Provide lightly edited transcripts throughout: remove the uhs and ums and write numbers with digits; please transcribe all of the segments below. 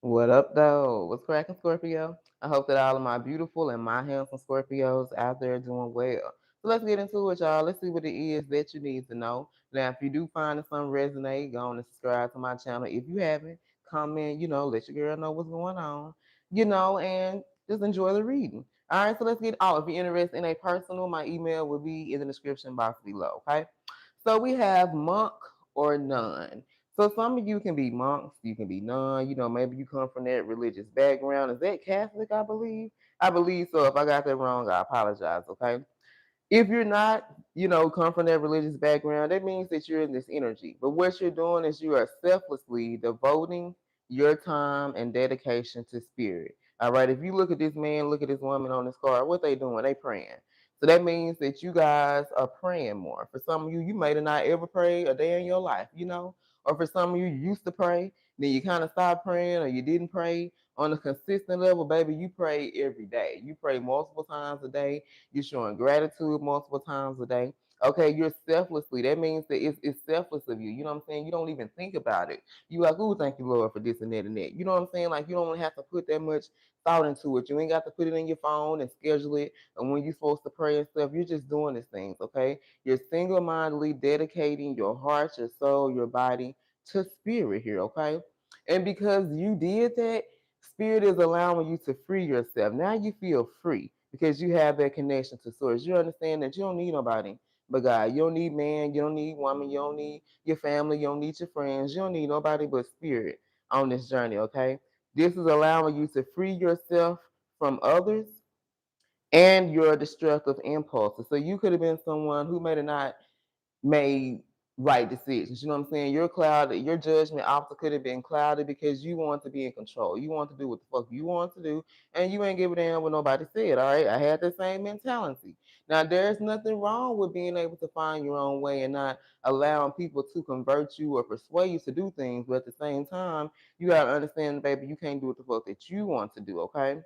What up, though? What's cracking, Scorpio? I hope that all of my beautiful and my handsome Scorpios out there doing well. So let's get into it, y'all. Let's see what it is that you need to know. Now, if you do find that something resonate, go on and subscribe to my channel. If you haven't, comment, let your girl know what's going on, and just enjoy the reading. All right, so let's get If you're interested in a personal, my email will be in the description box below, okay? So we have monk or nun. So some of you can be monks, you can be nun, maybe you come from that religious background. Is that Catholic, I believe? I believe so. If I got that wrong, I apologize, okay? If you're not, come from that religious background, that means that you're in this energy. But what you're doing is you are selflessly devoting your time and dedication to spirit. All right. If you look at this man, look at this woman on this card, what they doing? They praying. So that means that you guys are praying more. For some of you, you may have not ever prayed a day in your life. Or for some of you, you used to pray, then you kind of stopped praying or you didn't pray on a consistent level, baby. You pray every day. You pray multiple times a day. You're showing gratitude multiple times a day. Okay, you're selflessly. That means that it's selfless of you. You know what I'm saying? You don't even think about it. You like, oh, thank you, Lord, for this and that and that. You know what I'm saying? Like you don't have to put that much thought into it. You ain't got to put it in your phone and schedule it. And when you're supposed to pray and stuff, you're just doing these things. Okay, you're single-mindedly dedicating your heart, your soul, your body to spirit here. Okay, and because you did that, spirit is allowing you to free yourself. Now you feel free because you have that connection to source. You understand that you don't need nobody but God. You don't need man, you don't need woman, you don't need your family, you don't need your friends, you don't need nobody but spirit on this journey, okay? This is allowing you to free yourself from others and your destructive impulses. So you could have been someone who may have not made right decisions. You know what I'm saying? Your clouded, your judgment also could have been clouded because you want to be in control. You want to do what the fuck you want to do, and you ain't give a damn what nobody said. All right, I had the same mentality. Now, there's nothing wrong with being able to find your own way and not allowing people to convert you or persuade you to do things. But at the same time, you gotta understand, baby, you can't do what the fuck that you want to do. Okay.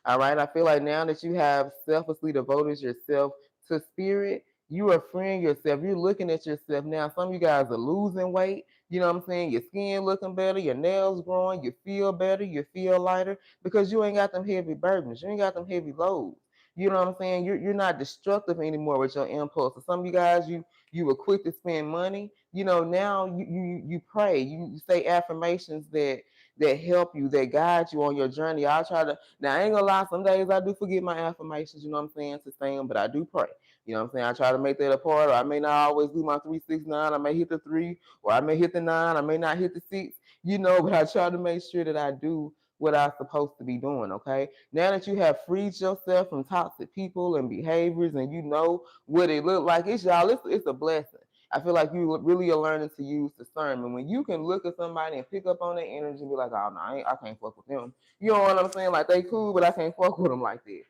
All right. I feel like now that you have selflessly devoted yourself to spirit, you are freeing yourself. You're looking at yourself now. Some of you guys are losing weight. You know what I'm saying? Your skin looking better, your nails growing, you feel better, you feel lighter because you ain't got them heavy burdens. You ain't got them heavy loads. You know what I'm saying? You're not destructive anymore with your impulses. Some of you guys, you were quick to spend money. Now you pray. You say affirmations that help you, that guide you on your journey. I try to now I ain't gonna lie, some days I do forget my affirmations, you know what I'm saying, to say them, but I do pray. You know what I'm saying? I try to make that a part, or I may not always do my 369. I may hit the three, or I may hit the nine, I may not hit the six, but I try to make sure that I do what I'm supposed to be doing, okay? Now that you have freed yourself from toxic people and behaviors and you know what it look like, it's a blessing. I feel like you really are learning to use discernment. When you can look at somebody and pick up on their energy and be like, oh, no, I can't fuck with them. You know what I'm saying? Like, they cool, but I can't fuck with them like that.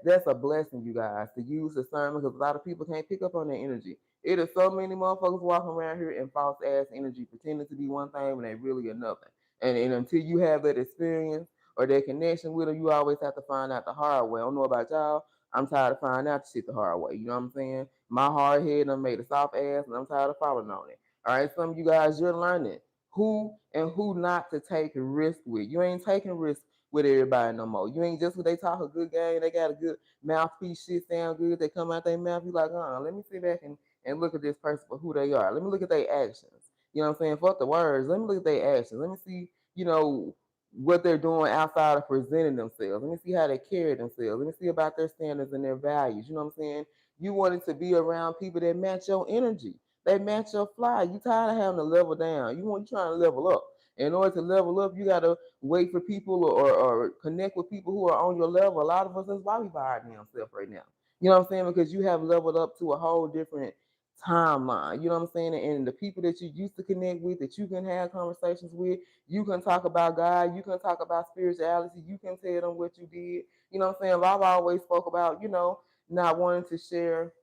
That's a blessing, you guys, to use discernment because a lot of people can't pick up on their energy. It is so many motherfuckers walking around here in false ass energy, pretending to be one thing when they really are nothing. And until you have that experience or that connection with them, you always have to find out the hard way. I don't know about y'all. I'm tired of finding out the shit the hard way. You know what I'm saying? My hard head done made a soft ass, and I'm tired of following on it. All right, some of you guys, you're learning who and who not to take a risk with. You ain't taking risks with everybody no more. You ain't just when they talk a good game, they got a good mouthpiece, shit sound good, they come out their mouth, you like, let me sit back and look at this person for who they are. Let me look at their actions. You know what I'm saying? Fuck the words. Let me look at their actions. Let me see, what they're doing outside of presenting themselves. Let me see how they carry themselves. Let me see about their standards and their values. You know what I'm saying? You wanted to be around people that match your energy. They match your fly. You tired of having to level down. You trying to level up. In order to level up, you gotta wait for people or connect with people who are on your level. A lot of us, that's why we by ourselves right now. You know what I'm saying? Because you have leveled up to a whole different timeline. You know what I'm saying? And the people that you used to connect with, that you can have conversations with, you can talk about God, you can talk about spirituality, you can tell them what you did. You know what I'm saying? I've always spoke about, not wanting to share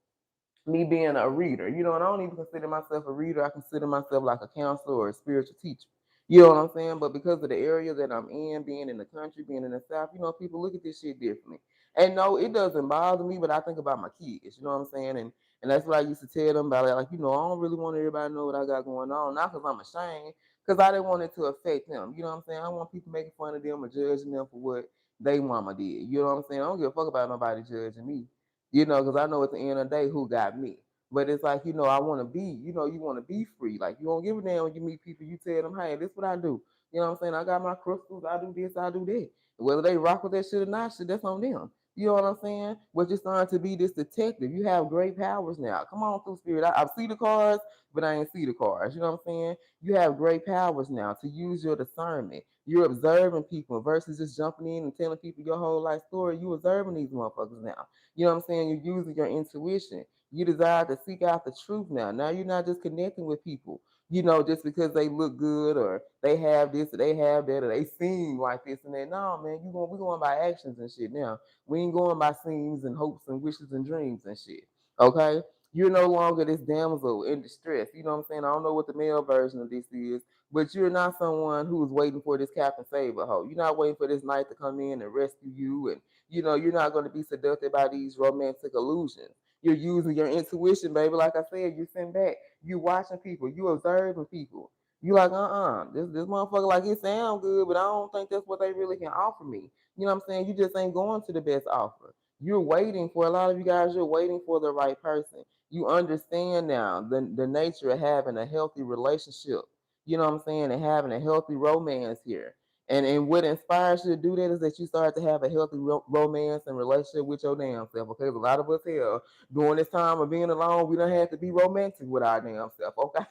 me being a reader. And I don't even consider myself a reader. I consider myself like a counselor or a spiritual teacher. You know what I'm saying? But because of the area that I'm in, being in the country, being in the South, people look at this shit differently. And no, it doesn't bother me, but I think about my kids. You know what I'm saying? And that's what I used to tell them about. Like, I don't really want everybody to know what I got going on. Not because I'm ashamed, because I didn't want it to affect them. You know what I'm saying? I don't want people making fun of them or judging them for what they mama did. You know what I'm saying? I don't give a fuck about nobody judging me. You know, because I know at the end of the day who got me. But it's like, I want to be, you want to be free. Like, you don't give a damn when you meet people, you tell them, hey, this is what I do. You know what I'm saying? I got my crystals, I do this, I do that. Whether they rock with that shit or not, shit, that's on them. You know what I'm saying? But you're starting to be this detective. You have great powers now. Come on through, spirit. I see the cards, but I ain't see the cards. You know what I'm saying? You have great powers now to use your discernment. You're observing people versus just jumping in and telling people your whole life story. You observing these motherfuckers now. You know what I'm saying? You're using your intuition. You desire to seek out the truth now. Now you're not just connecting with people, just because they look good or they have this or they have that or they seem like this and that. No, man, we going by actions and shit now. We ain't going by seems and hopes and wishes and dreams and shit. Okay? You're no longer this damsel in distress. You know what I'm saying? I don't know what the male version of this is, but you're not someone who's waiting for this Captain Saber hoe. You're not waiting for this knight to come in and rescue you, and you're not going to be seduced by these romantic illusions. You're using your intuition, baby. Like I said, you're sitting back, you watching people, you observing people. You like, this motherfucker like it sound good, but I don't think that's what they really can offer me. You know what I'm saying? You just ain't going to the best offer. You're waiting for a lot of you guys. You're waiting for the right person. You understand now the nature of having a healthy relationship. You know what I'm saying? And having a healthy romance here. And what inspires you to do that is that you start to have a healthy romance and relationship with your damn self. Okay, a lot of us here during this time of being alone, we don't have to be romantic with our damn self. Okay,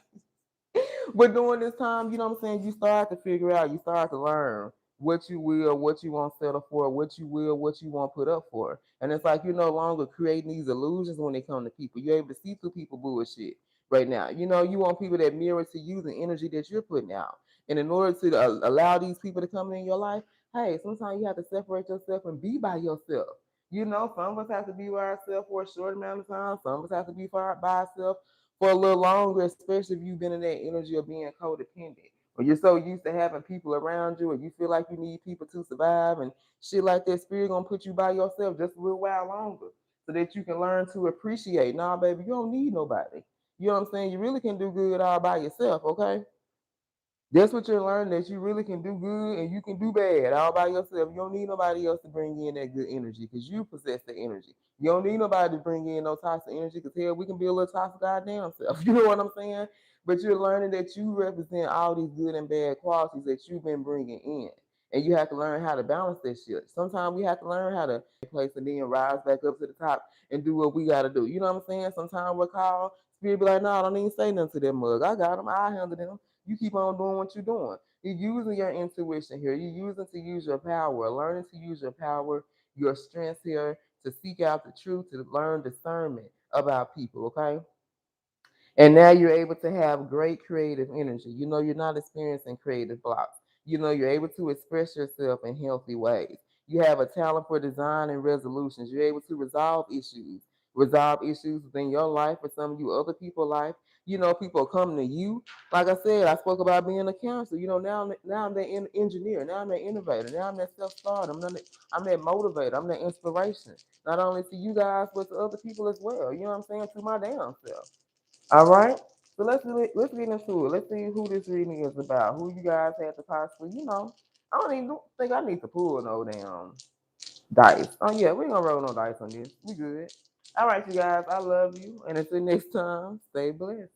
but during this time, you know what I'm saying, you start to figure out, you start to learn what you will, what you won't settle for, what you will, what you won't put up for. And it's like you're no longer creating these illusions when they come to people. You're able to see through people bullshit right now. You want people that mirror to you the energy that you're putting out. And in order to allow these people to come in your life, hey, sometimes you have to separate yourself and be by yourself. Some of us have to be by ourselves for a short amount of time. Some of us have to be by ourselves for a little longer, especially if you've been in that energy of being codependent. When you're so used to having people around you and you feel like you need people to survive and shit like that, spirit gonna put you by yourself just a little while longer so that you can learn to appreciate. Nah, baby, you don't need nobody. You know what I'm saying? You really can do good all by yourself, okay? That's what you're learning, that you really can do good and you can do bad all by yourself. You don't need nobody else to bring in that good energy because you possess the energy. You don't need nobody to bring in no toxic energy because hell, we can be a little toxic goddamn self. You know what I'm saying? But you're learning that you represent all these good and bad qualities that you've been bringing in. And you have to learn how to balance that shit. Sometimes we have to learn how to place and then rise back up to the top and do what we got to do. You know what I'm saying? Sometimes we're called, spirit be like, no, I don't even say nothing to that mug. I got them. I handle them. You keep on doing what you're doing. You're using your intuition here. You're using to use your power, learning to use your power, your strengths here to seek out the truth, to learn discernment about people, okay? And now you're able to have great creative energy. You're not experiencing creative blocks. You're able to express yourself in healthy ways. You have a talent for design and resolutions. You're able to resolve issues within your life or some of you other people's life. People coming to you. Like I said, I spoke about being a counselor. Now I'm that engineer. Now I'm that innovator. Now I'm that self-starter. I'm that motivator. I'm that inspiration. Not only to you guys, but to other people as well. You know what I'm saying? To my damn self. All right. So let's get into it. Let's see who this reading is about. Who you guys had to possibly, I don't even think I need to pull no damn dice. Oh yeah, we ain't gonna roll no dice on this. We good. All right, you guys. I love you, and until next time, stay blessed.